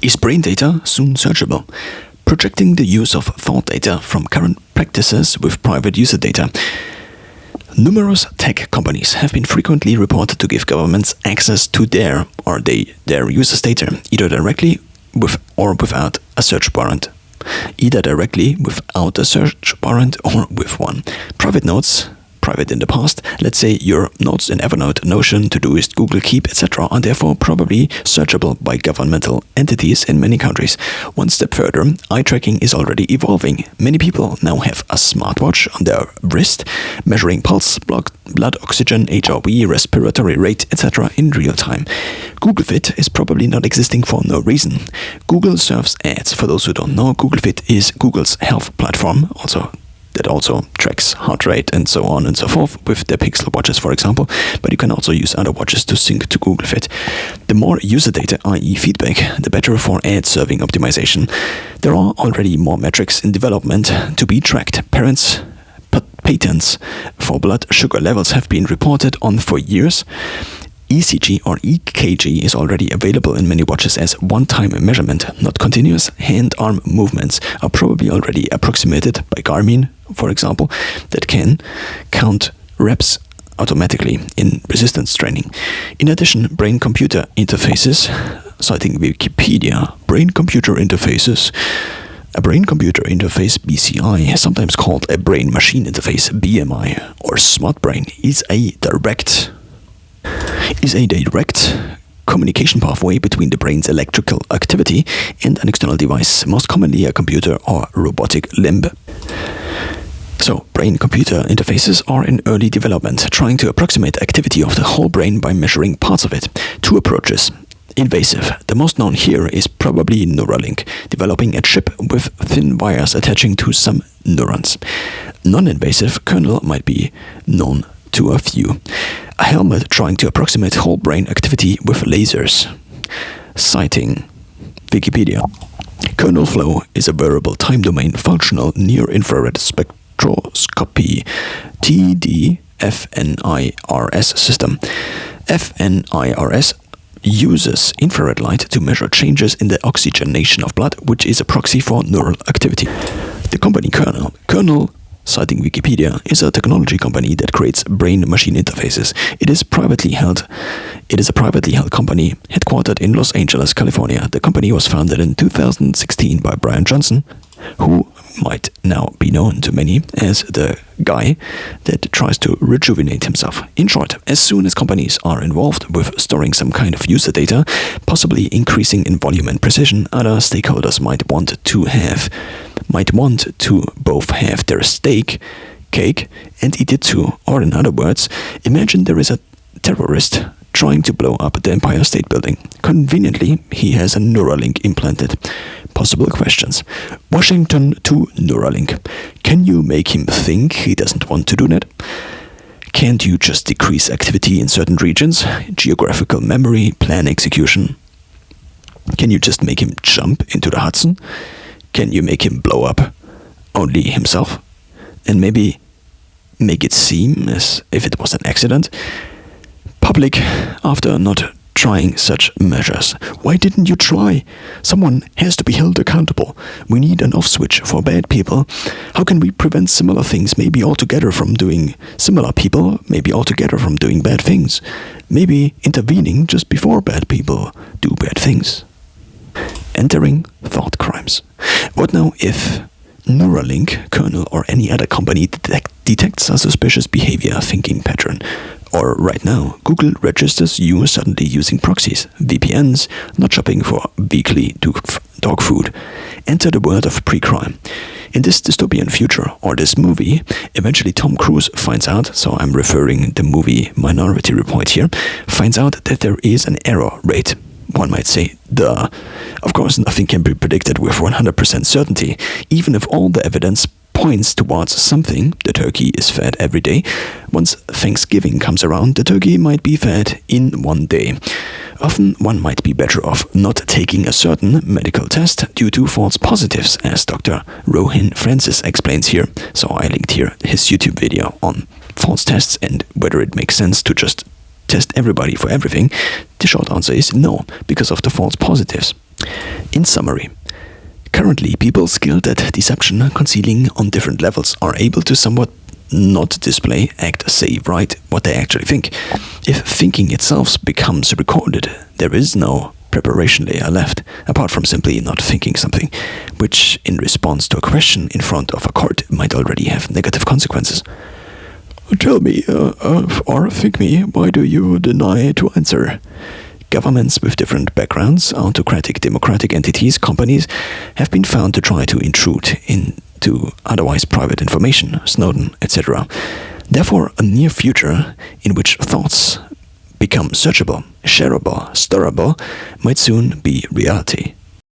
Is brain data soon searchable? Projecting the use of thought data from current practices with private user data. Numerous tech companies have been frequently reported to give governments access to their users' data, either directly with or without a search warrant. Either directly without a search warrant or with one. Private notes, private in the past, let's say your notes in Evernote, Notion, Todoist, Google Keep, etc. are therefore probably searchable by governmental entities in many countries. One step further, eye tracking is already evolving. Many people now have a smartwatch on their wrist, measuring pulse, blood oxygen, HRV, respiratory rate, etc. in real time. Google Fit is probably not existing for no reason. Google serves ads. For those who don't know, Google Fit is Google's health platform, that also tracks heart rate and so on and so forth with their Pixel watches, for example, but you can also use other watches to sync to Google Fit. The more user data, i.e. feedback, the better for ad serving optimization. There are already more metrics in development to be tracked. Patents for blood sugar levels have been reported on for years. ECG or EKG is already available in many watches as one-time measurement, not continuous. Hand-arm movements are probably already approximated by Garmin, for example, that can count reps automatically in resistance training. In addition, brain-computer interfaces, citing Wikipedia, brain-computer interfaces, a brain-computer interface, BCI, sometimes called a brain-machine interface, BMI, or smart brain, is a direct communication pathway between the brain's electrical activity and an external device, most commonly a computer or robotic limb. So, brain-computer interfaces are in early development, trying to approximate activity of the whole brain by measuring parts of it. Two approaches. Invasive. The most known here is probably Neuralink, developing a chip with thin wires attaching to some neurons. Non-invasive kernel might be known to a few. A helmet trying to approximate whole brain activity with lasers. Citing Wikipedia. Kernel flow is a wearable time-domain functional near-infrared spectroscopy TD-FNIRS system. FNIRS uses infrared light to measure changes in the oxygenation of blood, which is a proxy for neural activity. The company Kernel, citing Wikipedia, is a technology company that creates brain-machine interfaces. It is a privately held company headquartered in Los Angeles, California. The company was founded in 2016 by Brian Johnson, who might now be known to many as the guy that tries to rejuvenate himself. In short, as soon as companies are involved with storing some kind of user data, possibly increasing in volume and precision, other stakeholders might want to both have their cake and eat it too. Or in other words, imagine there is a terrorist trying to blow up the Empire State Building. Conveniently, he has a Neuralink implanted. Possible questions. Washington to Neuralink. Can you make him think he doesn't want to do that? Can't you just decrease activity in certain regions? Geographical memory, plan execution. Can you just make him jump into the Hudson? Can you make him blow up only himself? And maybe make it seem as if it was an accident? Public, after not trying such measures. Why didn't you try? Someone has to be held accountable. We need an off switch for bad people. How can we prevent similar things, maybe altogether from doing similar people, maybe altogether from doing bad things? Maybe intervening just before bad people do bad things. Entering thought crimes. What now if Neuralink, Kernel, or any other company detects a suspicious behavior thinking pattern? Or right now, Google registers you suddenly using proxies, VPNs, not shopping for weekly dog food. Enter the world of pre-crime. In this dystopian future, or this movie, eventually Tom Cruise finds out, so I'm referring the movie Minority Report here, finds out that there is an error rate. One might say, duh. Of course, nothing can be predicted with 100% certainty. Even if all the evidence points towards something, the turkey is fed every day. Once Thanksgiving comes around, the turkey might be fed in one day. Often one might be better off not taking a certain medical test due to false positives, as Dr. Rohin Francis explains here. So I linked here his YouTube video on false tests and whether it makes sense to just test everybody for everything. The short answer is no, because of the false positives. In summary, currently people skilled at deception, concealing on different levels, are able to somewhat not display, act, say, write what they actually think. If thinking itself becomes recorded, there is no preparation layer left, apart from simply not thinking something, which in response to a question in front of a court might already have negative consequences. Tell me, or think me, why do you deny to answer? Governments with different backgrounds, autocratic, democratic entities, companies, have been found to try to intrude into otherwise private information, Snowden, etc. Therefore, a near future in which thoughts become searchable, shareable, storable might soon be reality.